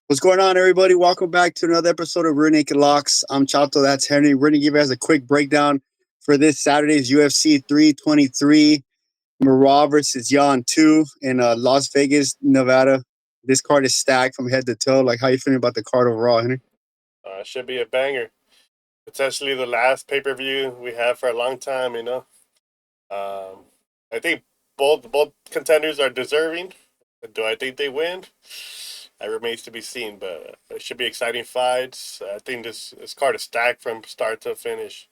What's going on, everybody? Welcome back to another episode of Rear Naked Locks. I'm Chato, that's Henry. We're going to give you guys a quick breakdown for this Saturday's UFC 323, Merab versus Yan 2 in Las Vegas, Nevada. This card is stacked from head to toe. Like, how you feeling about the card overall, Henry? Should be a banger. Potentially the last pay per view we have for a long time. I think both contenders are deserving. Do I think they win? That remains to be seen. But it should be exciting fights. I think this card is stacked from start to finish.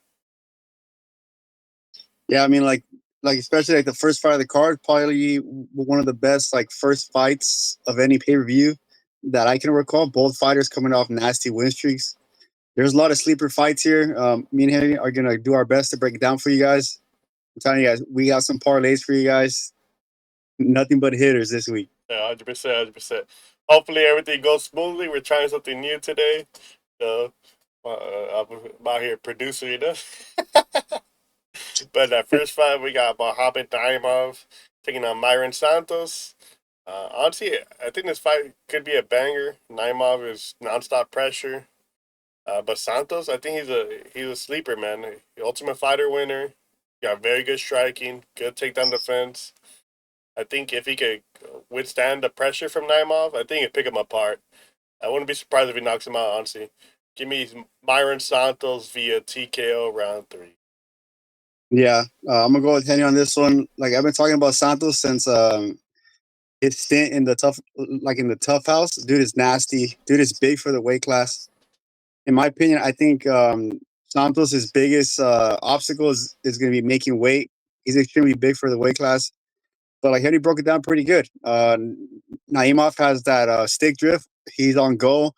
Yeah, I mean, like especially like the first fight of the card, probably one of the best like first fights of any pay per view that I can recall. Both fighters coming off nasty win streaks. There's a lot of sleeper fights here. Me and Henry are gonna do our best to break it down for you guys. I'm telling you guys, we got some parlays for you guys. Nothing but hitters this week. Yeah, 100%, 100%. Hopefully everything goes smoothly. We're trying something new today. So I'm out here producing, But that first fight, we got Naimov taking on Myron Santos. Honestly, I think this fight could be a banger. Naimov is nonstop pressure. But Santos, I think he's a sleeper, man. The Ultimate Fighter winner. Got very good striking, good takedown defense. I think if he could withstand the pressure from Naimov, I think he'd pick him apart. I wouldn't be surprised if he knocks him out, honestly. Give me Myron Santos via TKO round 3. Yeah, I'm gonna go with Henry on this one. Like I've been talking about Santos since his stint in the tough house. Dude is nasty. Dude is big for the weight class. In my opinion, I think Santos' biggest obstacle is going to be making weight. He's extremely big for the weight class. But like Henry broke it down pretty good. Naimov has that stick drift. He's on go,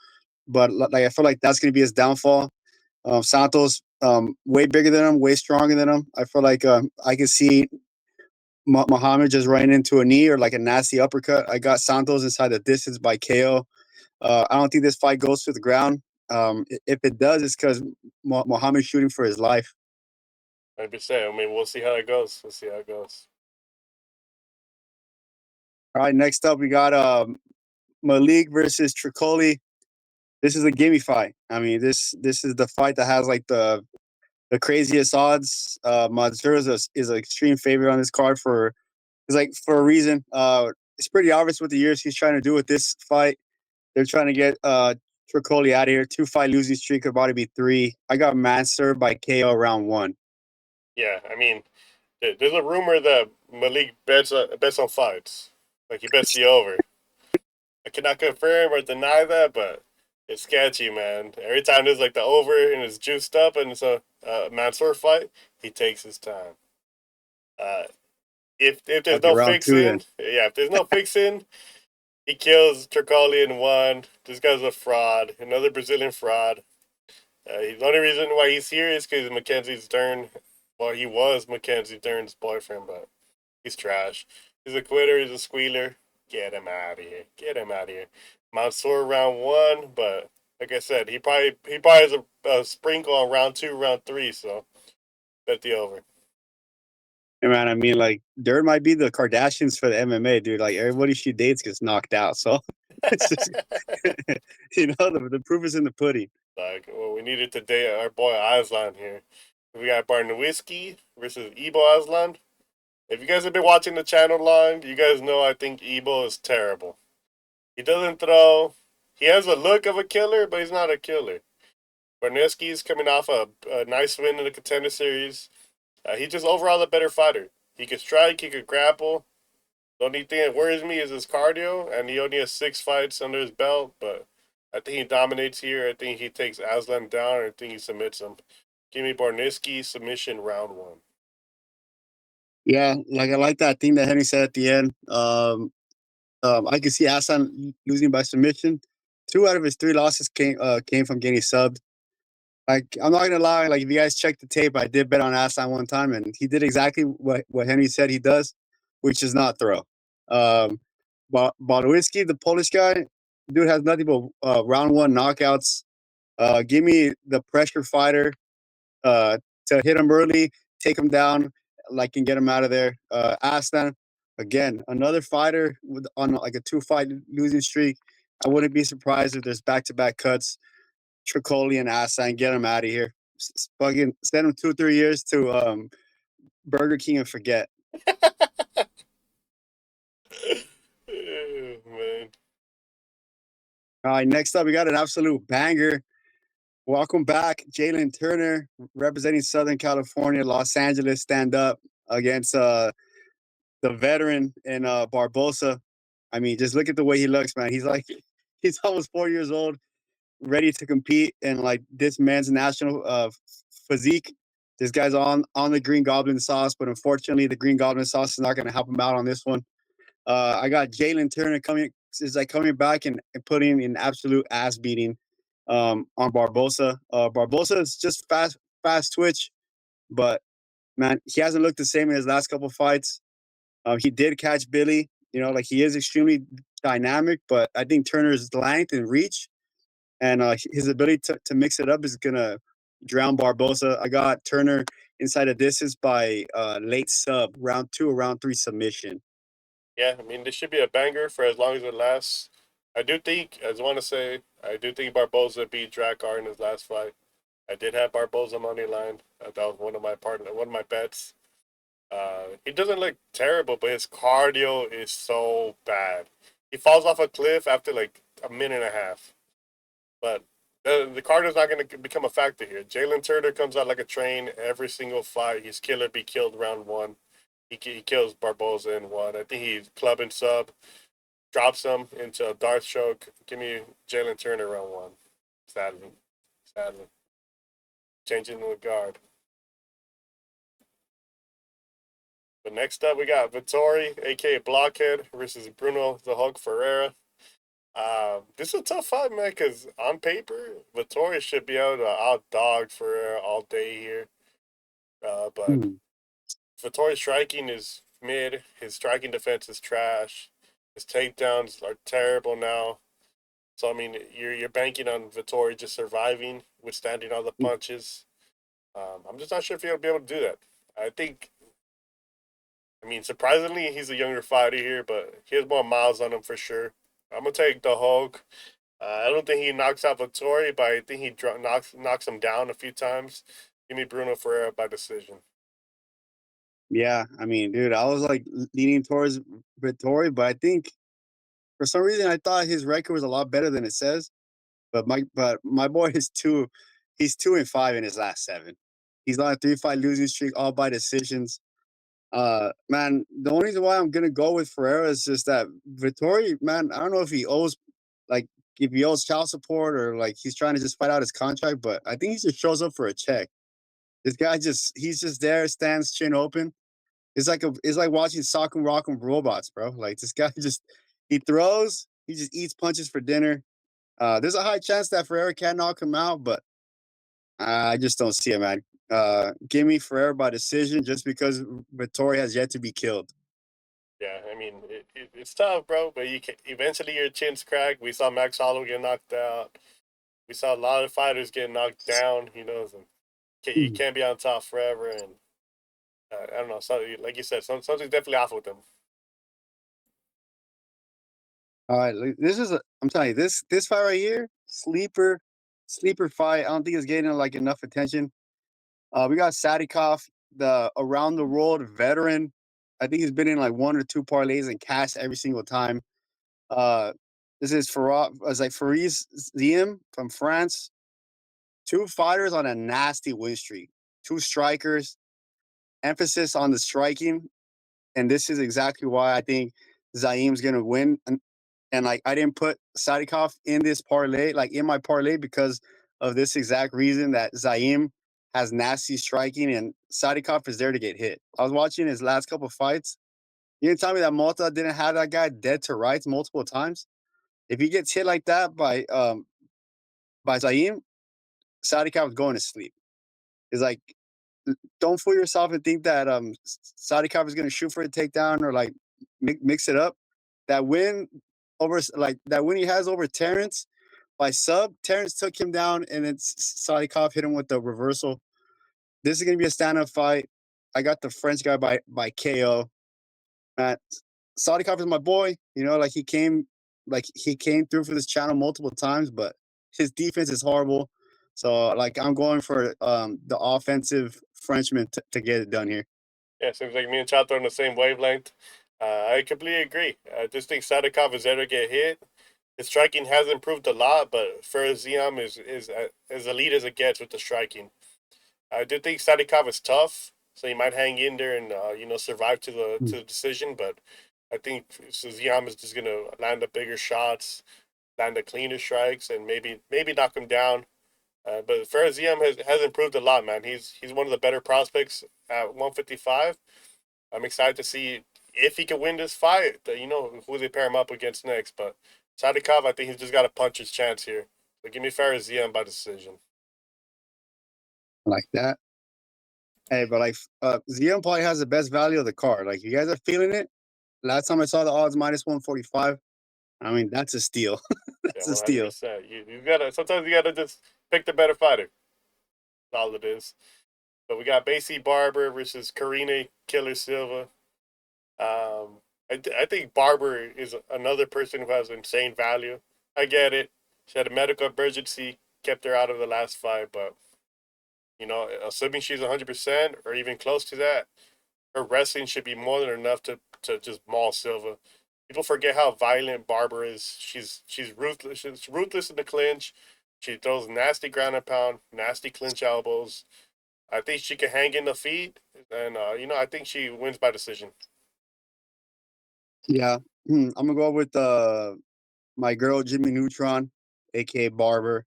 but like I feel like that's going to be his downfall. Santos, way bigger than him, way stronger than him. I feel like I can see Muhammad just running into a knee or like a nasty uppercut. I got Santos inside the distance by KO. I don't think this fight goes to the ground. If it does, it's because Muhammad's shooting for his life. 100%. I mean, we'll see how it goes. We'll see how it goes. All right, next up we got Malik versus Trocoli. This is a gimme fight. I mean, this is the fight that has like the craziest odds. Mazur is an extreme favorite on this card for it's like for a reason. It's pretty obvious what the UFC's trying to do with this fight. They're trying to get Trocoli out of here. 2-fight losing streak about to be 3. I got Mansur by KO round 1. Yeah, I mean, there's a rumor that Malik bets on fights. Like he bets the over. I cannot confirm or deny that, but it's sketchy, man. Every time there's like the over and it's juiced up and it's a Mansoor fight, he takes his time. Uh, if there's Okay, no round 2 then. fixing, yeah, if there's no fixing, he kills Trocoli in 1. This guy's a fraud, another Brazilian fraud. The only reason why he's here is because Mackenzie's Dern. Well, he was Mackenzie Dern's boyfriend, but he's trash. He's a quitter. He's a squealer. Get him out of here. Get him out of here. Mansoor round 1, but like I said, he probably has a sprinkle on round 2, round 3. So bet the over. Hey, man, I mean, like, Dirt might be the Kardashians for the MMA, dude. Like, everybody she dates gets knocked out. So, it's just, the proof is in the pudding. Like, well, we needed to date our boy Aslan here. We got Baraniewski versus Ebo Aslan. If you guys have been watching the channel long, you guys know I think Ebo is terrible. He doesn't throw. He has a look of a killer, but he's not a killer. Baraniewski is coming off a nice win in the Contender Series. He's just overall a better fighter. He can strike, he can grapple. The only thing that worries me is his cardio, and he only has 6 fights under his belt, but I think he dominates here. I think he takes Aslan down, I think he submits him. Give me Baraniewski submission round 1. Yeah, like, I like that thing that Henry said at the end. I can see Aslan losing by submission. 2 out of his 3 losses came from getting subbed. Like, I'm not gonna lie. Like, if you guys check the tape, I did bet on Aslan one time, and he did exactly what Henry said he does, which is not throw. Um, Bolowitsky, the Polish guy, dude has nothing but round 1 knockouts. Give me the pressure fighter to hit him early, take him down, like, and get him out of there. Aslan, again, another fighter on like a 2-fight losing streak. I wouldn't be surprised if there's back-to-back cuts. Trocoli and Aslan, get them out of here. Fucking send them 2-3 years to Burger King and forget. Man. All right, next up, we got an absolute banger. Welcome back, Jalen Turner, representing Southern California, Los Angeles, stand up against the veteran in Barboza. I mean, just look at the way he looks, man. He's almost 4 years old, ready to compete in like this man's national physique. This guy's on the Green Goblin sauce, but unfortunately, the Green Goblin sauce is not going to help him out on this one. I got Jalen Turner coming back and putting an absolute ass beating on Barboza. Barboza is just fast twitch, but man, he hasn't looked the same in his last couple fights. He did catch Billy, like he is extremely dynamic, but I think Turner's length and reach and his ability to mix it up is gonna drown Barboza. I got Turner inside of distance by late sub, round 2 or round 3 submission. Yeah, I mean, this should be a banger for as long as it lasts. I do think, I just want to say, I do think Barboza beat Drakkar in his last fight. I did have Barboza money line. That was one of my bets. He doesn't look terrible, but his cardio is so bad. He falls off a cliff after like a minute and a half. But the cardio's not going to become a factor here. Jalen Turner comes out like a train every single fight. He's kill or be killed round 1. He kills Barboza in 1. I think he's club and sub, drops him into a dart choke. Give me Jalen Turner round 1. Sadly. Changing the guard. But next up, we got Vetorri, a.k.a. Blockhead, versus Bruno the Hulk Ferreira. This is a tough fight, man, because on paper, Vetorri should be able to outdog Ferreira all day here. But Vettori's striking is mid. His striking defense is trash. His takedowns are terrible now. So I mean, you're banking on Vettori just surviving, withstanding all the punches. I'm just not sure if he'll be able to do that. I mean, surprisingly, he's a younger fighter here, but he has more miles on him for sure. I'm gonna take the Hulk. I don't think he knocks out Vettori, but I think he knocks him down a few times. Give me Bruno Ferreira by decision. Yeah, I mean, dude, I was like leaning towards Vettori, but I think for some reason I thought his record was a lot better than it says. But my boy is he's 2-5 in his last 7. He's on a 3-fight losing streak, all by decisions. Man, the only reason why I'm gonna go with Ferreira is just that Vettori, man, I don't know if he owes like if he owes child support or like he's trying to just fight out his contract, but I think he just shows up for a check. This guy he's just there, stands chin open. It's like watching Sock and Rock and Robots, bro. Like this guy he throws, he just eats punches for dinner. There's a high chance that Ferreira can knock him out, but I just don't see it, man. Give me Ferreira by decision just because Vettori has yet to be killed. Yeah, I mean, it's tough, bro, but eventually your chin's cracked. We saw Max Holloway get knocked out. We saw a lot of fighters get knocked down, you can't be on top forever, and I don't know. So, like you said, something's definitely off with them. All right, I'm telling you, this fight right here, sleeper fight. I don't think it's getting like enough attention. We got Sadykhiv, the around the world veteran. I think he's been in like 1 or 2 parlays and cashed every single time. This is Faris Ziam from France. 2 fighters on a nasty win streak. 2 strikers. Emphasis on the striking, and this is exactly why I think Ziam's gonna win. And like I didn't put Sadykhiv in this parlay, like in my parlay, because of this exact reason that Ziam has nasty striking and Sadykhiv is there to get hit. I was watching his last couple fights. You didn't tell me that Malta didn't have that guy dead to rights multiple times. If he gets hit like that by Ziam, Sadykhiv is going to sleep. It's like don't fool yourself and think that Sadykhiv is going to shoot for a takedown or like mix it up. That win that win he has over Terrence by sub, Terrence took him down and then Sadykhiv hit him with the reversal. This is going to be a stand-up fight. I got the French guy by KO. Sadykhiv is my boy. Like he came like he came through for this channel multiple times, but his defense is horrible. So like I'm going for the offensive Frenchman to get it done here. Yeah, seems like me and Chato are on the same wavelength. I completely agree. I just think Sadykhiv is there to get hit. His striking has improved a lot, but Ziam is as elite as it gets with the striking. I do think Sadykhiv is tough, so he might hang in there and survive to the decision. But I think Ziam is just gonna land the bigger shots, land the cleaner strikes, and maybe knock him down. But Ziam has improved a lot, man. He's one of the better prospects at 155. I'm excited to see if he can win this fight. Who they pair him up against next. But Sadykhiv, I think he's just got to punch his chance here. So give me Ziam by decision. Like that. Hey, but like Ziam probably has the best value of the card. Like you guys are feeling it. Last time I saw the odds minus 145. I mean, that's a steal. That's Yeah, a steal. 100%. You gotta sometimes you gotta just pick the better fighter. That's all it is. But we got Basie Barber versus Karina Killer Silva. I think Barber is another person who has insane value. I get it. She had a medical emergency, kept her out of the last fight, but assuming she's 100% or even close to that, her wrestling should be more than enough to just maul Silva. People forget how violent Barber is. She's ruthless. She's ruthless in the clinch. She throws nasty ground and pound, nasty clinch elbows. I think she can hang in the feet, and I think she wins by decision. Yeah. I'm gonna go with my girl Jimmy Neutron, aka Barber.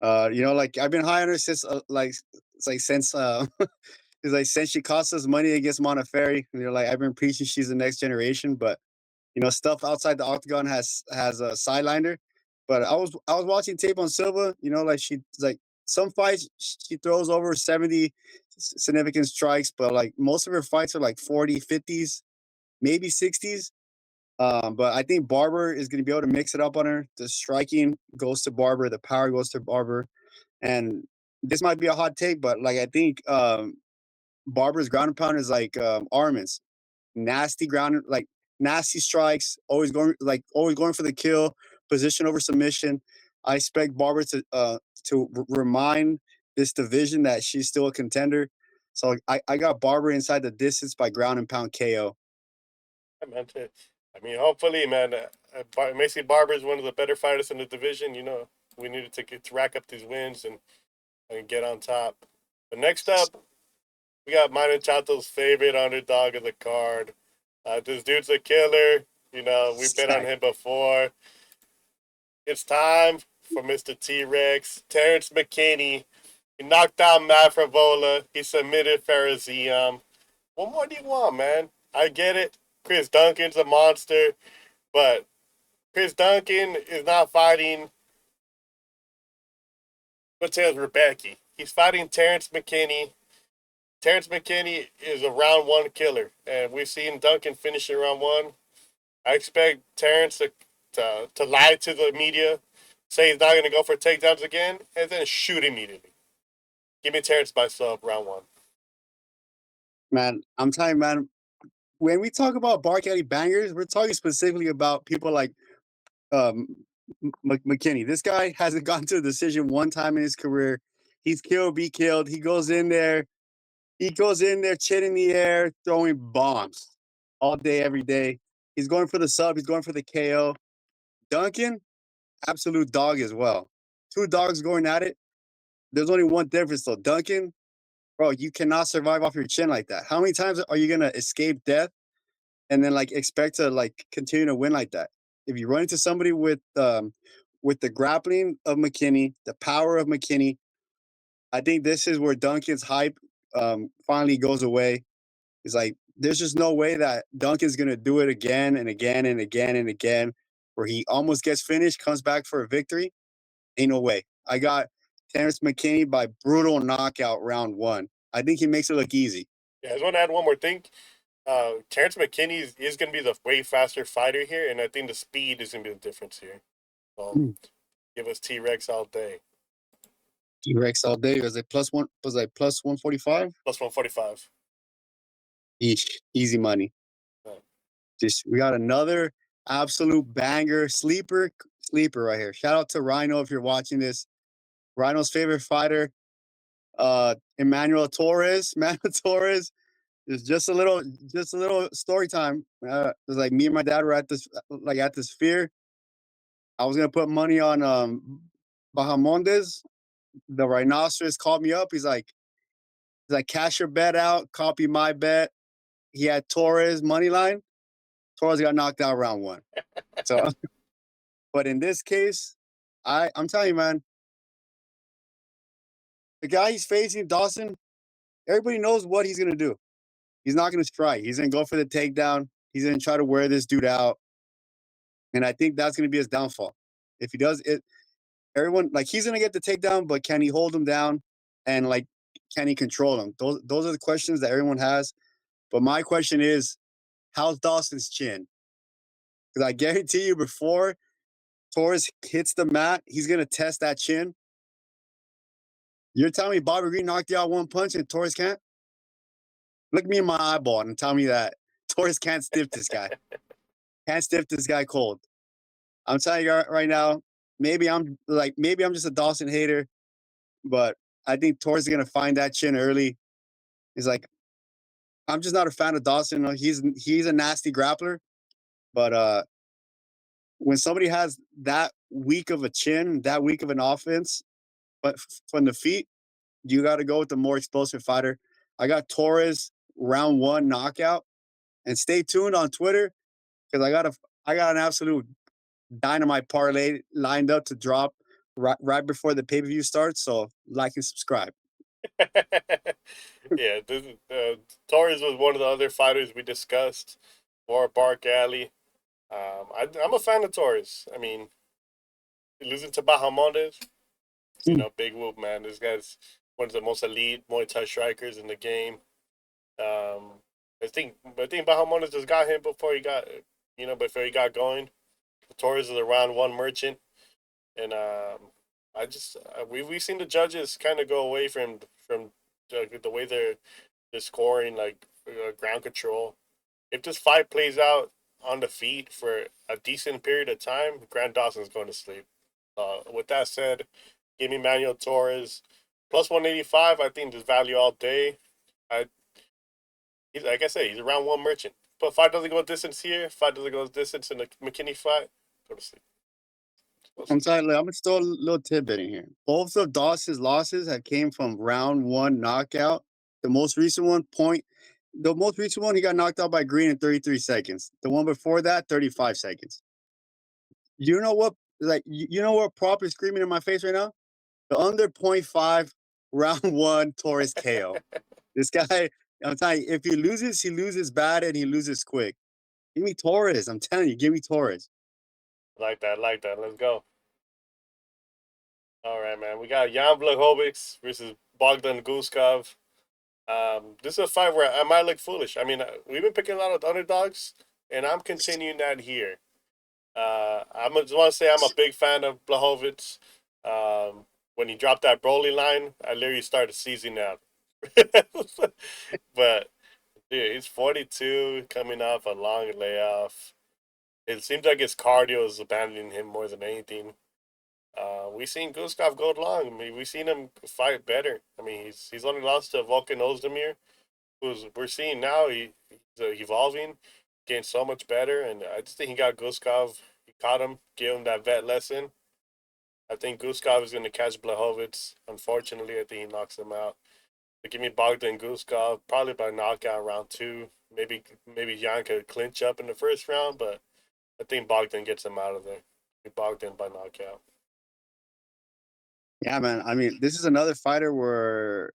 Like I've been high on her since it's like since it's like since she cost us money against Montefiore. Like I've been preaching she's the next generation, but stuff outside the octagon has sidelined her. But I was watching tape on Silva. Like she like some fights she throws over 70 significant strikes, but like most of her fights are like 40, 50s, maybe 60s. But I think Barber is going to be able to mix it up on her. The striking goes to Barber, the power goes to Barber, and this might be a hot take, but like I think Barber's ground and pound is like Armin's nasty ground, like nasty strikes, always going for the kill, position over submission. I expect Barber to remind this division that she's still a contender. So I got Barber inside the distance by ground and pound KO. I mean, hopefully, man. Macy Barber is one of the better fighters in the division. We needed to rack up these wins and get on top. But next up, we got mine and Chato's favorite underdog of the card. This dude's a killer. We've bet on him before. It's time for Mr. T-Rex, Terrence McKinney. He knocked out Matt Favola. He submitted Ziam. What more do you want, man? I get it. Chris Duncan's a monster, but Chris Duncan is not fighting Mateusz Rebecki. He's fighting Terrence McKinney. Terrence McKinney is a round one killer, and we've seen Duncan finish in round one. I expect Terrence to lie to the media, say he's not going to go for takedowns again, and then shoot immediately. Give me Terrence by sub round one. Man, I'm telling you, man, when we talk about Bar County bangers, we're talking specifically about people like McKinney. This guy hasn't gotten to a decision one time in his career. He's killed, be killed. He goes in there, chin in the air, throwing bombs all day, every day. He's going for the sub. He's going for the KO. Duncan, absolute dog as well. Two dogs going at it. There's only one difference though. Duncan, bro, you cannot survive off your chin like that. How many times are you gonna escape death and then like expect to like continue to win like that? If you run into somebody with the grappling of McKinney, the power of McKinney, I think this is where Duncan's hype finally goes away. It's like there's just no way that Duncan's gonna do it again and again and again and again, where he almost gets finished, comes back for a victory. Ain't no way. I got Terrence McKinney by brutal knockout round one. I think he makes it look easy. Yeah, I just want to add one more thing. Terrence McKinney is going to be the way faster fighter here, and I think the speed is going to be the difference here. Give us T-Rex all day. T-Rex all day. Was it plus 145? Plus 145. Each easy money. Right. We got another absolute banger, sleeper right here. Shout out to Rhino if you're watching this. Rhino's favorite fighter, Emmanuel Torres. Emmanuel Torres is just a little story time. It was like me and my dad were at the Sphere. I was gonna put money on Bahamondes. The rhinoceros called me up. He's like, cash your bet out, copy my bet. He had Torres money line. Torres got knocked out round one. So, but in this case, I'm telling you, man, the guy he's facing, Dawson, everybody knows what he's gonna do. He's not gonna strike. He's gonna go for the takedown. He's gonna try to wear this dude out, and I think that's gonna be his downfall. If he does it, everyone like he's gonna get the takedown, but can he hold him down? And like, can he control him? Those are the questions that everyone has. But my question is, how's Dawson's chin? Because I guarantee you, before Torres hits the mat, he's gonna test that chin. You're telling me Bobby Green knocked you out one punch and Torres can't? Look me in my eyeball and tell me that Torres can't stiff this guy. Can't stiff this guy cold. I'm telling you right now, maybe I'm just a Dawson hater, but I think Torres is gonna find that chin early. He's like, I'm just not a fan of Dawson. He's a nasty grappler, but when somebody has that weak of a chin, that weak of an offense, but from the feet, you got to go with the more explosive fighter. I got Torres round one knockout, and stay tuned on Twitter because I got an absolute dynamite parlay lined up to drop right before the pay per view starts. So like and subscribe. Yeah, Torres was one of the other fighters we discussed for Bark Alley. I'm a fan of Torres. I mean, losing to Bahamondes, big whoop, man. This guy's one of the most elite Muay Thai strikers in the game. I think Bahamondes just got him before he got going. Torres is a round one merchant, and we've seen the judges kind of go away from the way they're scoring, like ground control. If this fight plays out on the feet for a decent period of time, Grant Dawson's going to sleep. With that said, give me Manuel Torres plus 185. I think there's value all day. Like I say, he's a round one merchant. But if fight doesn't go distance here, if fight doesn't go distance in the McKinney fight, go to sleep. I'm sorry, I'm gonna throw a little tidbit in here. Both of Dawson's losses have came from round one knockout. The most recent one he got knocked out by Green in 33 seconds. The one before that, 35 seconds. You know what? Like you know what prop is screaming in my face right now? The under 0.5 round one Torres KO. This guy, I'm telling you, if he loses bad and he loses quick. Give me Torres. I'm telling you, give me Torres. Like that. Let's go. All right, man. We got Jan Blachowicz versus Bogdan Guskov. This is a fight where I might look foolish. I mean, we've been picking a lot of underdogs, and I'm continuing that here. I just want to say I'm a big fan of Blachowicz. When he dropped that Broly line, I literally started seizing out. But dude, he's 42, coming off a long layoff. It seems like his cardio is abandoning him more than anything. We've seen Guskov go long. I mean, we've seen him fight better. I mean, he's only lost to Volkan Ozdemir, who's we're seeing now he's evolving, getting so much better, and I just think he got Guskov. He caught him, gave him that vet lesson. I think Guskov is going to catch Blachowicz. Unfortunately, I think he knocks him out. But give me Bogdan Guskov, probably by knockout round two. Maybe Jan could clinch up in the first round, but I think Bogdan gets him out of there. Bogdan by knockout. Yeah, man. I mean, this is another fighter where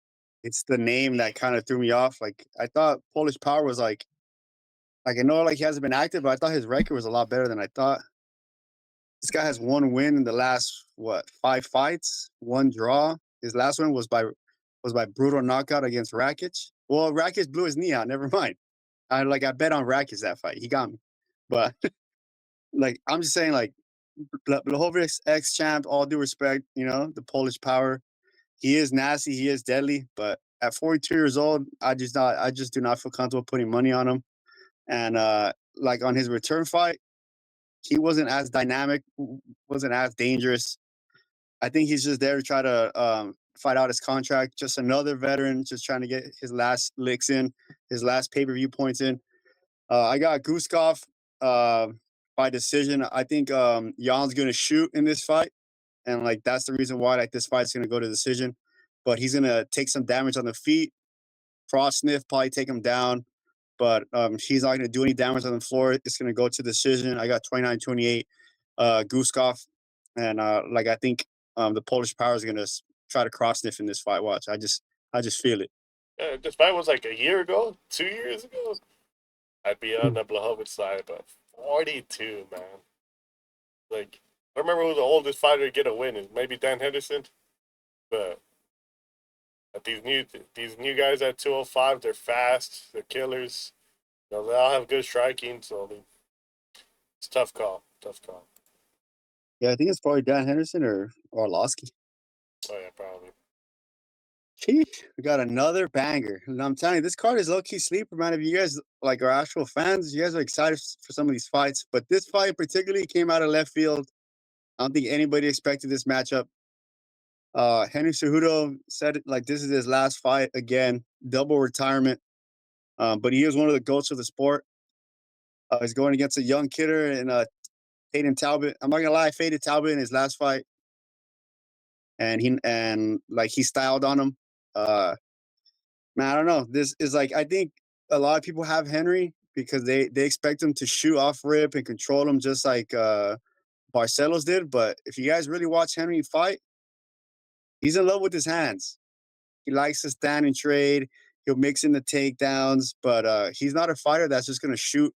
it's the name that kind of threw me off. Like, I thought Polish Power was like I know like he hasn't been active, but I thought his record was a lot better than I thought. This guy has one win in the last 5 fights, one draw. His last one was by brutal knockout against Rakic. Well, Rakic blew his knee out. Never mind. I bet on Rakic that fight. He got me, but like I'm just saying, like Blachowicz ex champ. All due respect, the Polish Power. He is nasty. He is deadly. But at 42 years old, I just do not feel comfortable putting money on him. And like on his return fight, he wasn't as dynamic, wasn't as dangerous. I think he's just there to try to fight out his contract. Just another veteran, just trying to get his last licks in, his last pay-per-view points in. I got Guskov by decision. I think Jan's gonna shoot in this fight, and like that's the reason why like this fight's gonna go to decision. But he's gonna take some damage on the feet, cross sniff, probably take him down. But he's not gonna do any damage on the floor. It's gonna go to decision. I got 29-28, Guskov, and like I think the Polish power is gonna try to cross sniff in this fight. Watch, I just feel it. Yeah, this fight was like a year ago, 2 years ago. I'd be on the Blachowicz side, but 42, man. Like, I don't remember who the oldest fighter to get a win is. Maybe Dan Henderson, but these new guys at 205, they're fast, they're killers. You know, they all have good striking, so it's a tough call. Tough call. Yeah, I think it's probably Dan Henderson or Orlovsky. Oh yeah, probably. Sheesh, we got another banger. And I'm telling you, this card is low-key sleeper, man. If you guys like are actual fans, you guys are excited for some of these fights. But this fight particularly came out of left field. I don't think anybody expected this matchup. Henry Cejudo said it like this is his last fight again, double retirement. But he is one of the goats of the sport. He's going against a young kidder and Hayden Talbott. I'm not gonna lie, I faded Talbott in his last fight, and he styled on him. Man, I don't know. This is like I think a lot of people have Henry because they expect him to shoot off rip and control him just like Barcelos did. But if you guys really watch Henry fight, he's in love with his hands. He likes to stand and trade. He'll mix in the takedowns, but he's not a fighter that's just gonna shoot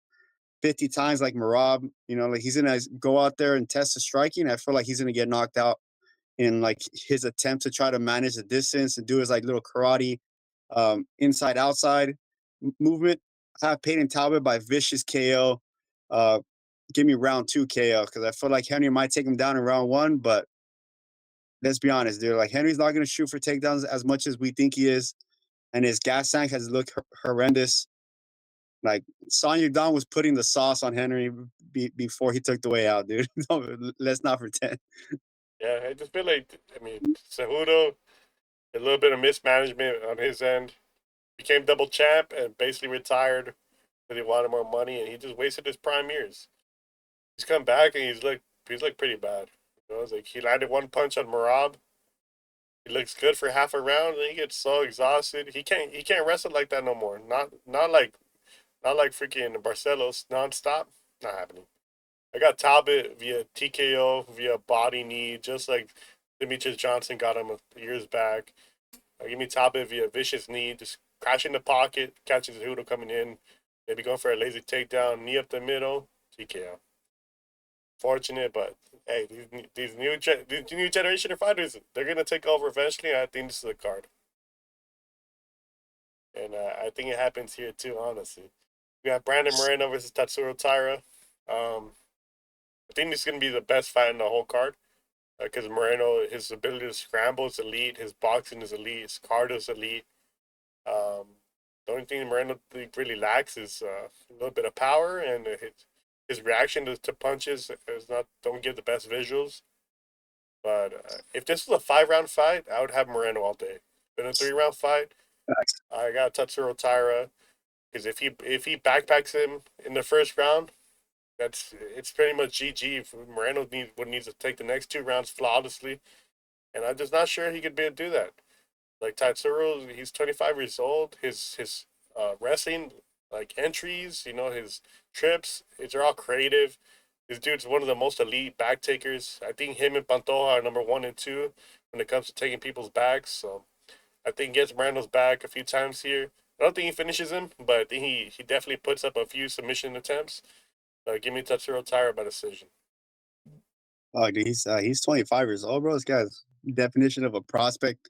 50 times like Merab. You know, like he's gonna go out there and test the striking. I feel like he's gonna get knocked out in like his attempt to try to manage the distance and do his like little karate inside outside movement. I have Peyton Talbot by vicious KO. Uh, Give me round 2 KO because I feel like Henry might take him down in round 1, but let's be honest, dude. Like Henry's not going to shoot for takedowns as much as we think he is, and his gas tank has looked horrendous. Like Sonya Don was putting the sauce on Henry before he took the way out, dude. Let's not pretend. Yeah, I just feel like Cejudo, a little bit of mismanagement on his end. Became double champ and basically retired because he wanted more money, and he just wasted his prime years. He's come back and he's looked pretty bad. You know, it's like he landed one punch on Merab. He looks good for half a round, and he gets so exhausted. He can't wrestle like that no more. Not like freaking Barcelos nonstop. Not happening. I got Talbot via TKO via body knee, just like Demetrius Johnson got him years back. Give me Talbot via vicious knee, just crashing the pocket, catches Cejudo coming in, maybe going for a lazy takedown, knee up the middle, TKO. Fortunate, but hey, these new generation of fighters, they're gonna take over eventually. I think this is a card, and I think it happens here too. Honestly, we got Brandon Moreno versus Tatsuro Taira. I think this is gonna be the best fight in the whole card because Moreno, his ability to scramble is elite, his boxing is elite, his cardio is elite. Um, the only thing Moreno really lacks is a little bit of power, and his reaction to punches is not don't give the best visuals. But if this was a 5 round fight, I would have Moreno all day. But in a 3 round fight, I got Tatsuro Taira because if he backpacks him in the first round, it's pretty much GG. Moreno would need to take the next 2 rounds flawlessly, and I'm just not sure he could be able to do that. Like Tatsuro, he's 25 years old. His wrestling like entries, his trips, they're all creative. This dude's one of the most elite back takers. I think him and Pantoja are number 1 and 2 when it comes to taking people's backs. So I think he gets Moreno's back a few times here. I don't think he finishes him, but I think he definitely puts up a few submission attempts. Give me Tatsuro Taira by decision. Oh, dude, he's 25 years old, bro. This guy's definition of a prospect.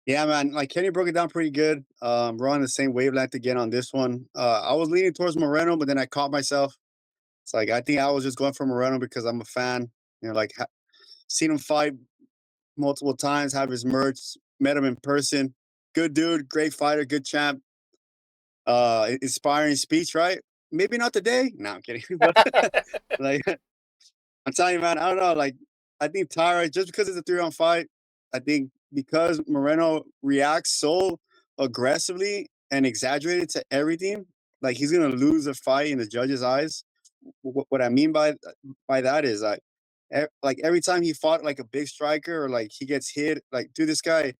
Yeah, man. Like Kenny broke it down pretty good. We're on the same wavelength again on this one. I was leaning towards Moreno, but then I caught myself. It's like I think I was just going for Moreno because I'm a fan. Like seen him fight multiple times, have his merch, met him in person. Good dude, great fighter, good champ. Inspiring speech, right? Maybe not today. No, I'm kidding. But like I'm telling you, man, I don't know. Like, I think Taira, just because it's a 3-round fight, I think because Moreno reacts so aggressively and exaggerated to everything, like he's gonna lose the fight in the judges' eyes. What I mean by that is like every time he fought like a big striker or like he gets hit, like dude, this guy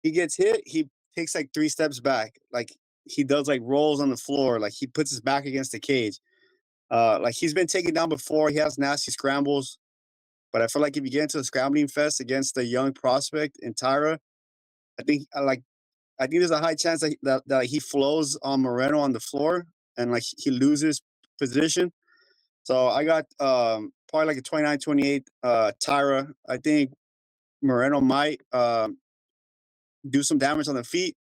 he gets hit, he takes like 3 steps back, like he does like rolls on the floor, like he puts his back against the cage. Like he's been taken down before. He has nasty scrambles. But I feel like if you get into a scrambling fest against a young prospect in Taira, I think I think there's a high chance that he flows on Moreno on the floor and like he loses position. So I got probably like a 29-28 Taira. I think Moreno might do some damage on the feet,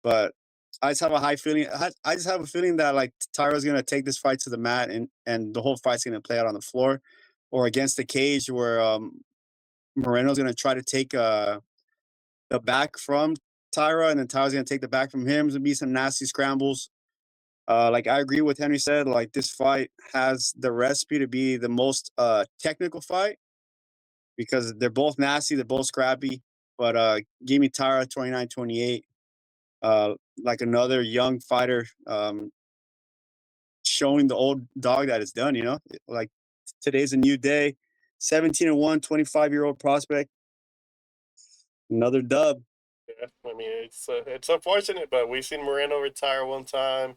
but I just have a high feeling. I just have a feeling that like Taira's gonna take this fight to the mat and the whole fight's gonna play out on the floor or against the cage where Moreno's gonna try to take the back from Taira, and then Taira's gonna take the back from him. There's gonna be some nasty scrambles. Like I agree with Henry said, like this fight has the recipe to be the most technical fight because they're both nasty, they're both scrappy. But give me Taira 29-28. Like another young fighter showing the old dog that it's done, you know? Like today's a new day. 17-1, 25-year-old prospect. Another dub. Yeah, I mean it's unfortunate, but we've seen Moreno retire one time.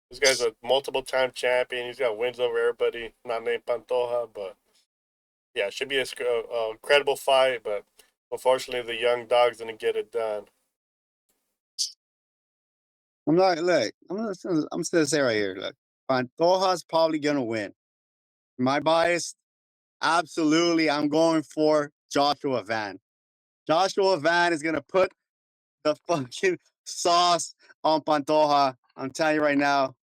This guy's a multiple-time champion. He's got wins over everybody, not named Pantoja, but yeah, it should be a credible fight. But unfortunately, the young dog's gonna get it done. I'm not look. I'm just gonna say right here. Look, Pantoja's probably gonna win. My bias, absolutely. I'm going for Joshua Van. Joshua Van is gonna put the fucking sauce on Pantoja. I'm telling you right now,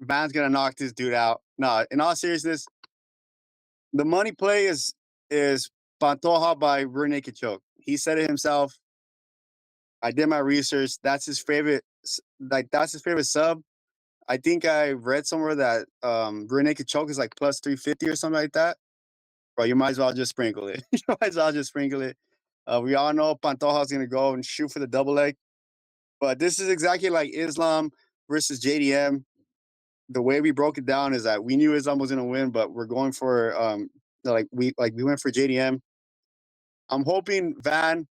Van's gonna knock this dude out. No, in all seriousness, the money play is Pantoja by rear naked choke. He said it himself. I did my research. That's his favorite. Like that's his favorite sub. I think I read somewhere that rear naked choke is like plus 350 or something like that. Bro, you might as well just sprinkle it. You might as well just sprinkle it. We all know Pantoja's gonna go and shoot for the double leg, but this is exactly like Islam versus JDM. The way we broke it down is that we knew Islam was gonna win, but we're going for we went for JDM. I'm hoping Van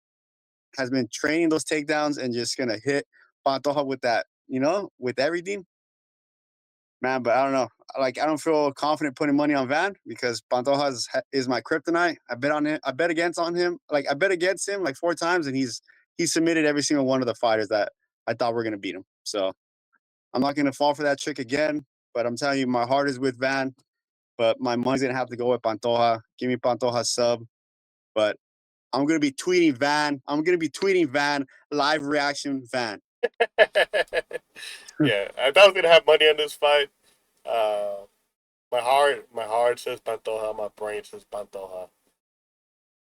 has been training those takedowns and just gonna hit Pantoja with that, you know, with everything. Man, but I don't know. Like, I don't feel confident putting money on Van because Pantoja is my kryptonite. I bet on him. I bet against on him. Like, I bet against him like 4 times, and he's submitted every single one of the fighters that I thought were gonna beat him. So I'm not gonna fall for that trick again. But I'm telling you, my heart is with Van. But my money's gonna have to go with Pantoja. Give me Pantoja sub. But I'm gonna be tweeting Van. I'm gonna be tweeting Van live reaction Van. Yeah, I thought I was gonna have money on this fight. Uh, my heart says Pantoja, my brain says Pantoja,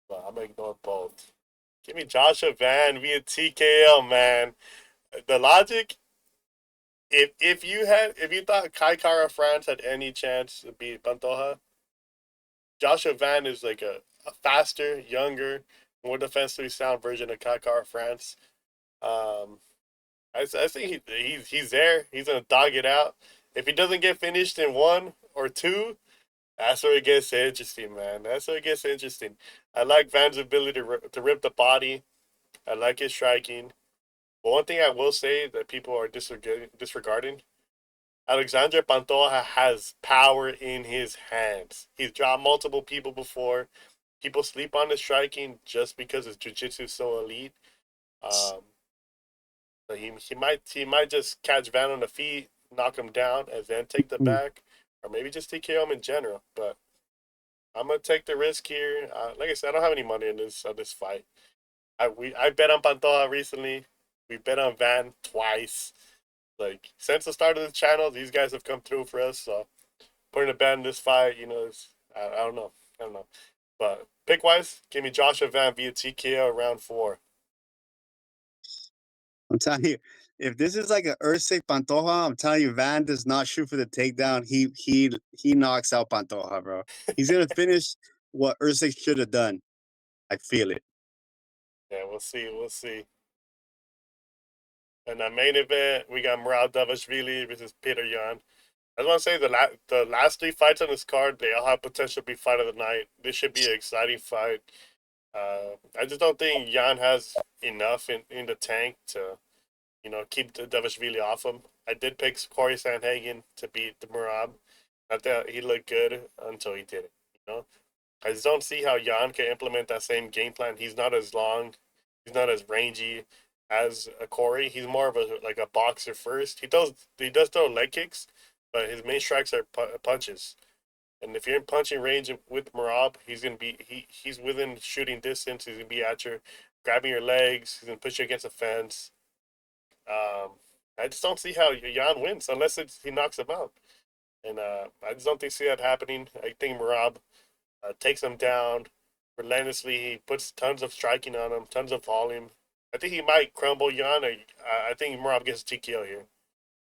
but I'm gonna ignore both. Give me Joshua Van via TKO, man. The logic, if you thought Kai Kara France had any chance to beat Pantoja, Joshua Van is like a faster, younger, more defensively sound version of Kai Kara France. Um, I think he's there. He's gonna dog it out. If he doesn't get finished in 1 or 2, that's where it gets interesting, man. That's where it gets interesting. I like Van's ability to rip the body. I like his striking. But one thing I will say that people are disregarding, Alexandre Pantoja has power in his hands. He's dropped multiple people before. People sleep on his striking just because his jiu-jitsu is so elite. Um, but he might just catch Van on the feet, knock him down, and then take the back, or maybe just take care of him in general. But I'm gonna take the risk here. Like I said, I don't have any money in this fight. I bet on Pantoja recently. We bet on Van twice. Like since the start of the channel, these guys have come through for us. So putting a bet in this fight, I don't know. I don't know. But pick wise, give me Joshua Van via TKO round 4. I'm telling you, if this is like an Usyk Pantoja, I'm telling you, Van does not shoot for the takedown. He knocks out Pantoja, bro. He's gonna finish. what Usyk should have done. I feel it. Yeah, we'll see. We'll see. And the main event, we got Merab Dvalishvili versus Petr Yan. I just want to say the last three fights on this card, they all have potential to be fight of the night. This should be an exciting fight. I just don't think Yan has enough in the tank to, keep the Dvalishvili off him. I did pick Corey Sandhagen to beat the Merab. I thought he looked good until he did it. I just don't see how Yan can implement that same game plan. He's not as long, he's not as rangy as a Corey. He's more of a boxer first. He does throw leg kicks, but his main strikes are punches. And if you're in punching range with Merab, he's within shooting distance. He's gonna be at you, grabbing your legs. He's gonna push you against a fence. I just don't see how Yan wins unless he knocks him out. And I just don't see that happening. I think Merab takes him down relentlessly. He puts tons of striking on him, tons of volume. I think he might crumble Yan. I think Merab gets TKO here.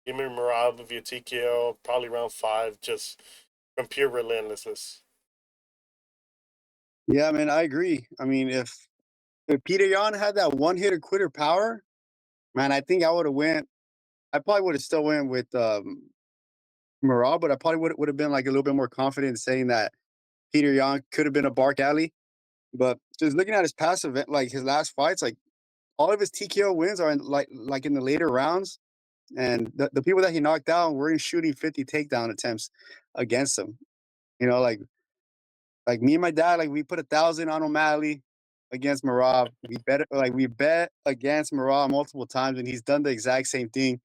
Give me Merab via TKO, probably round 5, just from pure relentlessness. Yeah, man, I agree. I mean, if Petr Yan had that one hitter quitter power, man, I think I would have went. I probably would have still went with Merab, but I probably would have been like a little bit more confident in saying that Petr Yan could have been a Bark Alley. But just looking at his past event, like his last fights, like all of his TKO wins are like in the later rounds, and the people that he knocked down were shooting 50 takedown attempts against him. You know, like me and my dad, like we put 1,000 on O'Malley against Merab. We bet against Merab multiple times, and he's done the exact same thing.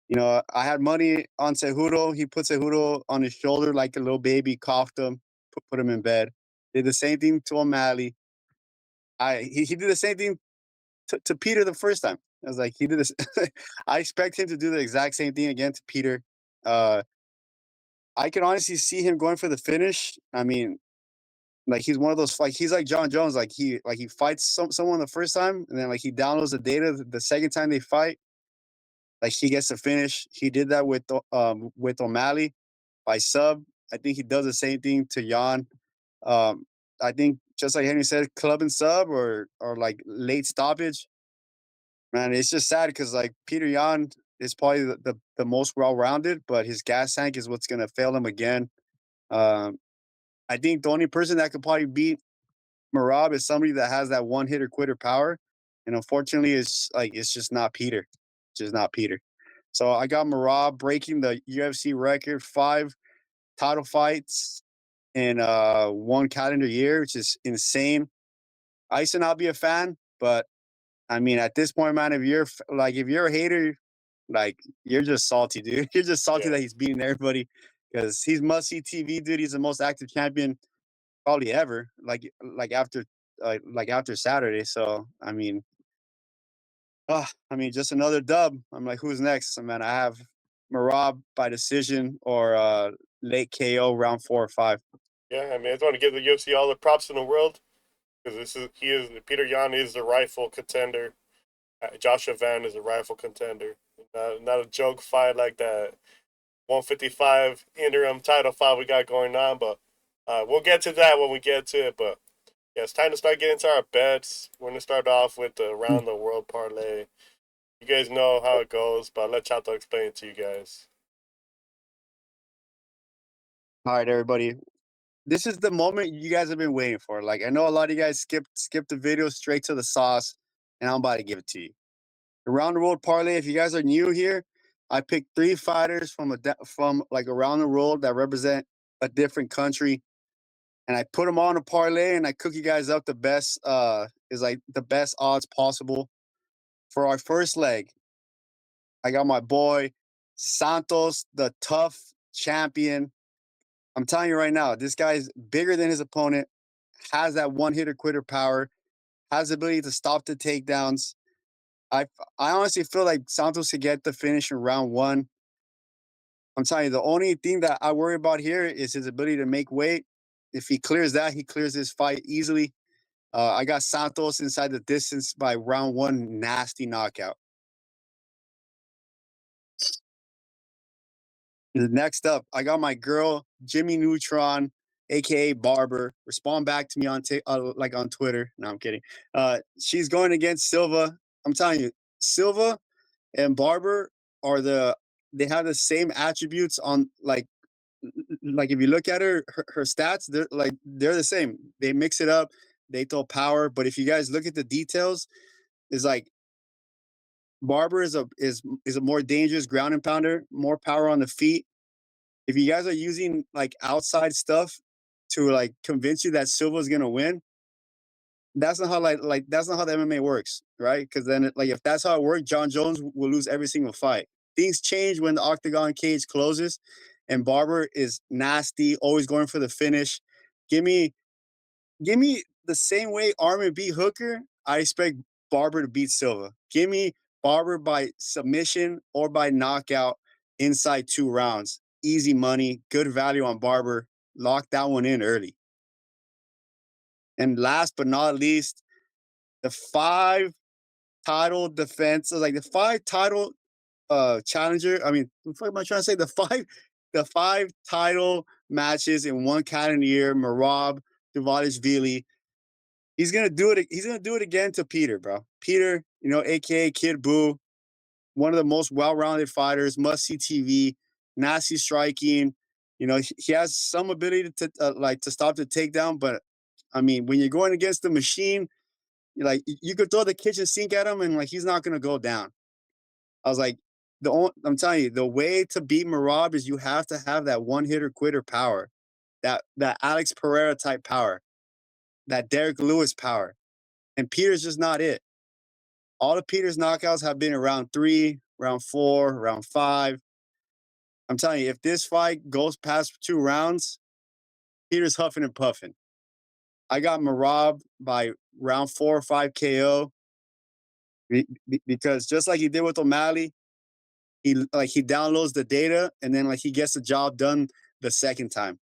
You know, I had money on Cejudo. He put Cejudo on his shoulder like a little baby, coughed him, put him in bed. Did the same thing to O'Malley. He did the same thing to Peter the first time. I was like, he did this. I expect him to do the exact same thing again to Peter. Uh, I can honestly see him going for the finish. I mean, like he's one of those, like he's like John Jones. Like he fights someone the first time, and then like he downloads the data the second time they fight. Like he gets the finish. He did that with O'Malley by sub. I think he does the same thing to Yan. I think just like Henry said, club and sub or like late stoppage. Man, it's just sad because like Petr Yan is probably the most well rounded, but his gas tank is what's gonna fail him again. Um, I think the only person that could probably beat Merab is somebody that has that one hitter quitter power, and unfortunately, it's just not Peter, just not Peter. So I got Merab breaking the UFC record, 5 title fights in 1 calendar year, which is insane. I used to not be a fan, but I mean, at this point, man, if you're a hater, like you're just salty, dude. You're just salty Yeah. that he's beating everybody because he's must see TV, dude. He's the most active champion probably ever. Like after Saturday. So I mean, just another dub. I'm like, who's next? Man, I have Merab by decision or late KO round 4 or 5. Yeah, I mean, I just want to give the UFC all the props in the world because Petr Yan is the rightful contender. Joshua Van is a rightful contender. Not a joke fight like that 155 interim title fight we got going on, but we'll get to that when we get to it. But yeah, it's time to start getting to our bets. We're gonna start off with the Around the World parlay. You guys know how it goes, but I'll let Chato explain it to you guys. All right, everybody. This is the moment you guys have been waiting for. Like, I know a lot of you guys skipped the video straight to the sauce, and I'm about to give it to you. Around the world parlay. If you guys are new here, I picked 3 fighters from like around the world that represent a different country, and I put them on a parlay, and I cook you guys up the best is like the best odds possible for our first leg. I got my boy Santos, the tough champion. I'm telling you right now, this guy's bigger than his opponent, has that one hitter quitter power, has the ability to stop the takedowns. I I honestly feel like Santos could get the finish in round 1. I'm telling you, the only thing that I worry about here is his ability to make weight. If he clears that, he clears this fight easily. I got Santos inside the distance by round 1, nasty knockout. Next up, I got my girl Jimmy Neutron. aka Barber. Respond back to me on on Twitter. No, I'm kidding. She's going against Silva. I'm telling you, Silva and Barber are they have the same attributes on like if you look at her stats, they're the same. They mix it up, they throw power, but if you guys look at the details, it's like Barber is a more dangerous ground and pounder, more power on the feet. If you guys are using like outside stuff to like convince you that Silva's gonna win, that's not how that's not how the MMA works, right? Because then if that's how it works, John Jones will lose every single fight. Things change when the octagon cage closes, and Barber is nasty, always going for the finish. Give me the same way Armin beat Hooker. I expect Barber to beat Silva. Give me Barber by submission or by knockout inside 2 rounds. Easy money, good value on Barber. Lock that one in early. And last but not least, the 5 title defenses, like the 5 title challenger. I mean, what am I trying to say? The five title matches in one calendar year. Merab Dvalishvili. He's gonna do it. He's gonna do it again to Peter, bro. Peter, aka Kid Boo, one of the most well-rounded fighters. Must see TV. Nasty striking. He has some ability to stop the takedown, but I mean, when you're going against the machine, you could throw the kitchen sink at him and he's not gonna go down. I was like, I'm telling you, the way to beat Merab is you have to have that one hitter quitter power, that Alex Pereira type power, that Derek Lewis power, and Peter's just not it. All the Peter's knockouts have been in round 3, round 4, round 5. I'm telling you, if this fight goes past 2 rounds, Peter's huffing and puffing. I got Merab by round 4 or 5 KO because just like he did with O'Malley, he downloads the data and then he gets the job done the second time.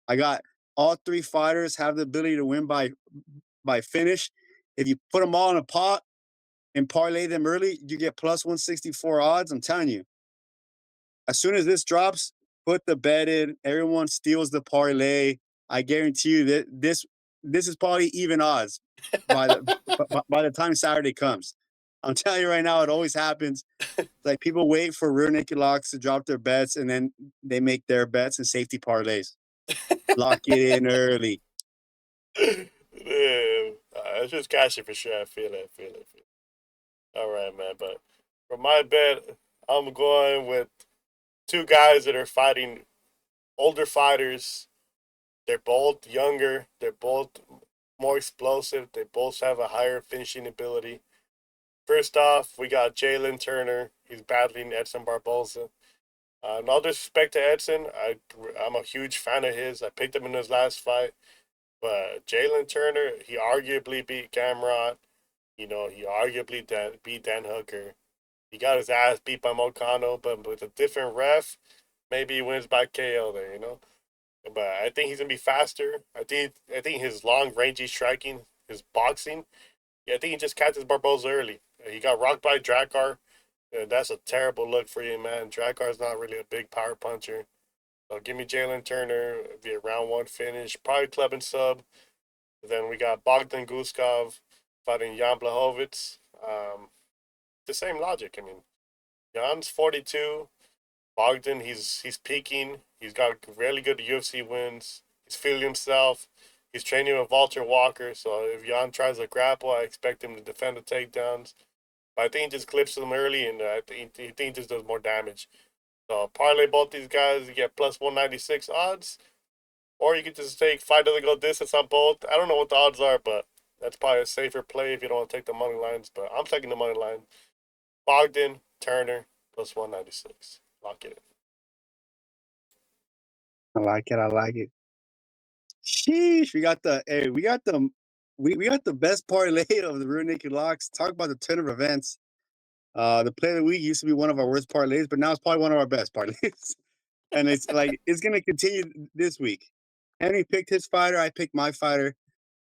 I got all 3 fighters have the ability to win by finish. If you put them all in a pot and parlay them early, you get plus 164 odds. I'm telling you, as soon as this drops, put the bet in. Everyone steals the parlay. I guarantee you that this is probably even odds by the time Saturday comes. I'm telling you right now, it always happens. Like people wait for rear naked locks to drop their bets, and then they make their bets and safety parlays. Lock it in early. It's just cashing for sure. I feel it. All right, man. But for my bet, I'm going with 2 guys that are fighting older fighters. They're both younger. They're both more explosive. They both have a higher finishing ability. First off, we got Jalen Turner. He's battling Edson Barboza. No disrespect to Edson. I'm a huge fan of his. I picked him in his last fight. But Jalen Turner, he arguably beat Gamrot. He arguably beat Dan Hooker. He got his ass beat by Moicano, but with a different ref, maybe he wins by KO there, But I think he's gonna be faster. I think his long rangey striking, his boxing, I think he just catches Barboza early. He got rocked by Drakkar. That's a terrible look for you, man. Drakkar's not really a big power puncher. So give me Jalen Turner, be a round 1 finish, probably club and sub. Then we got Bogdan Guskov fighting Jan Blachowicz. The same logic. I mean, Jan's 42. Bogdan, he's peaking. He's got really good UFC wins. He's feeling himself. He's training with Walter Walker. So if Jan tries to grapple, I expect him to defend the takedowns. But I think he just clips them early, and I think he just does more damage. So parlay both these guys, you get plus 196 odds. Or you could just take 5 to go distance on both. I don't know what the odds are, but that's probably a safer play if you don't want to take the money lines. But I'm taking the money line. Bogdan, Turner, plus 196. Lock it I like it. Sheesh, we got the best parlay of the rear naked locks. Talk about the turn of events. The play of the week used to be one of our worst parlays, but now it's probably one of our best parlays. And it's gonna continue this week. Henry picked his fighter, I picked my fighter.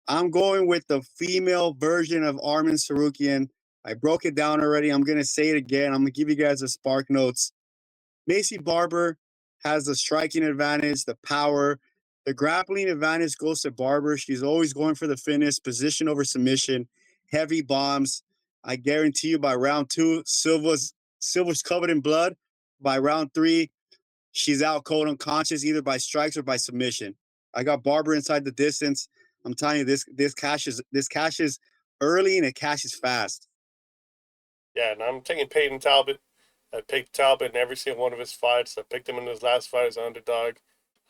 I'm going with the female version of Arman Tsarukyan. I broke it down already. I'm gonna say it again. I'm gonna give you guys the spark notes. Macy Barber has the striking advantage, the power. The grappling advantage goes to Barber. She's always going for the finish, position over submission, heavy bombs. I guarantee you by round 2, Silva's covered in blood. By round 3, she's out cold unconscious either by strikes or by submission. I got Barber inside the distance. I'm telling you, this cashes early and it cashes fast. Yeah, and I'm taking Peyton Talbott. I picked Talbot in every single one of his fights. I picked him in his last fight as an underdog.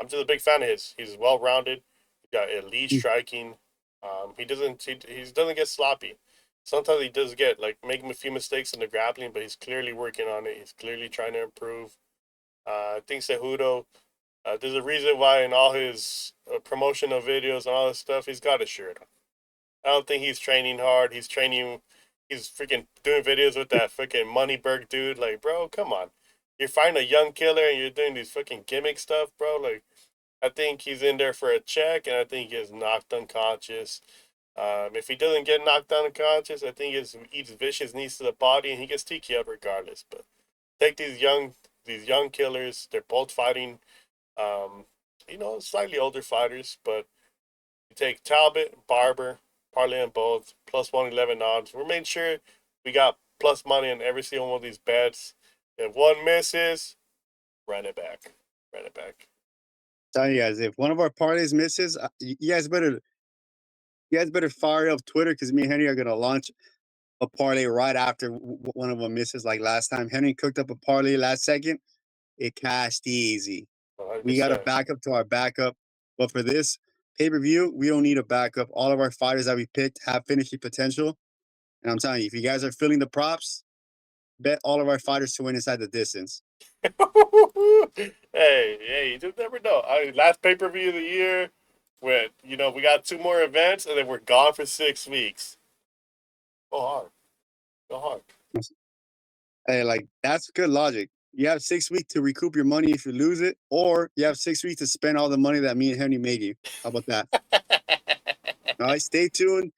I'm just a big fan of his. He's well rounded. He's got elite striking. He doesn't get sloppy. Sometimes he does get making a few mistakes in the grappling, but he's clearly working on it. He's clearly trying to improve. I think Cejudo. There's a reason why in all his promotional videos and all this stuff, he's got a shirt on. I don't think he's training hard. He's freaking doing videos with that freaking Moneyberg dude. Like, bro, come on. You're fighting a young killer and you're doing these freaking gimmick stuff, bro. Like, I think he's in there for a check, and I think he gets knocked unconscious. If he doesn't get knocked unconscious, I think he eats vicious knees to the body, and he gets TK'd regardless. But take these young killers. They're both fighting, slightly older fighters. But you take Talbot, Barber, parlay on both, plus 111 odds. We're making sure we got plus money on every single one of these bets. If one misses, run it back. Run it back. Telling you guys, if one of our parlays misses, you guys better fire up Twitter because me and Henry are gonna launch a parlay right after one of them misses. Like last time, Henry cooked up a parlay last second. It cashed easy. 100%. We got a backup to our backup, but for this pay-per-view, we don't need a backup. All of our fighters that we picked have finishing potential, and I'm telling you, if you guys are feeling the props, bet all of our fighters to win inside the distance. hey, you just never know. Last pay-per-view of the year, we got 2 more events, and then we're gone for 6 weeks. Go hard. Hey, that's good logic. You have 6 weeks to recoup your money if you lose it, or you have 6 weeks to spend all the money that me and Henry made you. How about that? All right, stay tuned.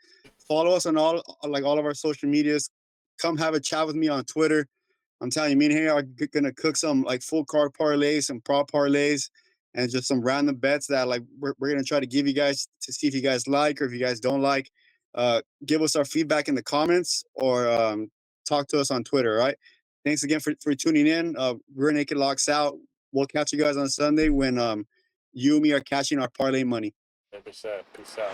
Follow us on all of our social medias. Come have a chat with me on Twitter. I'm telling you, me and Henry are gonna cook some full card parlays, some prop parlays, and just some random bets that we're gonna try to give you guys to see if you guys like or if you guys don't like. Give us our feedback in the comments or talk to us on Twitter. All right. Thanks again for tuning in. We're Naked Locks out. We'll catch you guys on Sunday when you and me are catching our parlay money. 100%. Peace out.